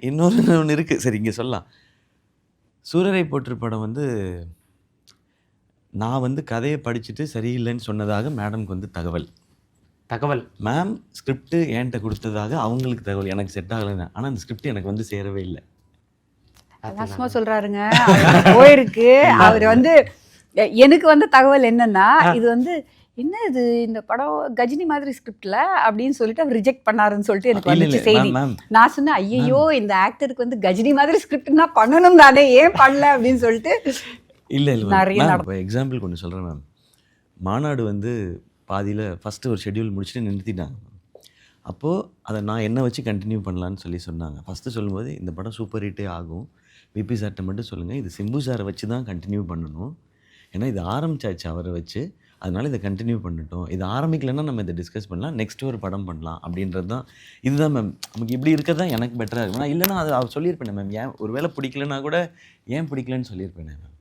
இன்னொரு ஒன்று இருக்குது, சரி இங்கே சொல்லலாம். சூரரை போற்று படம் வந்து நான் வந்து கதையை படிச்சுட்டு சரியில்லைன்னு சொன்னதாக மேடம்க்கு வந்து தகவல். மேம் ஸ்கிரிப்ட் என்கிட்ட கொடுத்ததாக அவங்களுக்கு தகவல், எனக்கு செட் ஆகலைன்னு. ஆனால் அந்த ஸ்கிரிப்ட் எனக்கு வந்து சேரவே இல்லை. சும்மா சொல்றாருங்க, போயிருக்கு. அவர் வந்து எனக்கு வந்து தகவல் என்னன்னா, இது வந்து என்ன இது இந்த படம் கஜினி மாதிரி ஸ்கிரிப்ட்ல அப்படின்னு சொல்லிட்டு அவர் ரிஜெக்ட் பண்ணாருன்னு சொல்லிட்டு எனக்கு வந்துச்சு செய்தி. நான் சொன்னேன், ஐயோ இந்த ஆக்டருக்கு வந்து கஜினி மாதிரி ஸ்கிரிப்ட்னா பண்ணணும் தானே, ஏன் பண்ணல அப்படின்னு சொல்லிட்டு. இல்லை நிறைய எக்ஸாம்பிள் கொண்டு சொல்கிறேன் மேம். மாநாடு வந்து பாதியில் ஃபஸ்ட்டு ஒரு ஷெட்யூல் முடிச்சுட்டு நிறுத்திட்டாங்க. அப்போது அதை நான் என்ன வச்சு கண்டினியூ பண்ணலான்னு சொன்னாங்க. ஃபஸ்ட்டு சொல்லும்போது இந்த படம் சூப்பர் ஹிட்டே ஆகும், விபி சார்கிட்ட மட்டும் சொல்லுங்கள், இது சிம்பு சாரை வச்சு தான் கண்டினியூ பண்ணணும், ஏன்னா இது ஆரம்பிச்சாச்சு அவரை வச்சு, அதனால் இதை கண்டினியூ பண்ணட்டும், இது ஆரம்பிக்கலைன்னா நம்ம இதை டிஸ்கஸ் பண்ணலாம், நெக்ஸ்ட் ஒரு படம் பண்ணலாம் அப்படின்றது தான். இதுதான் மேம் நமக்கு இப்படி இருக்கிறது தான் எனக்கு பெட்டராக இருக்கும். நான் இல்லைன்னா அது அவர் சொல்லியிருப்பேன் மேம், ஏன் ஒரு வேளை பிடிக்கலன்னா கூட ஏன் பிடிக்கலன்னு சொல்லியிருப்பேன் மேம்.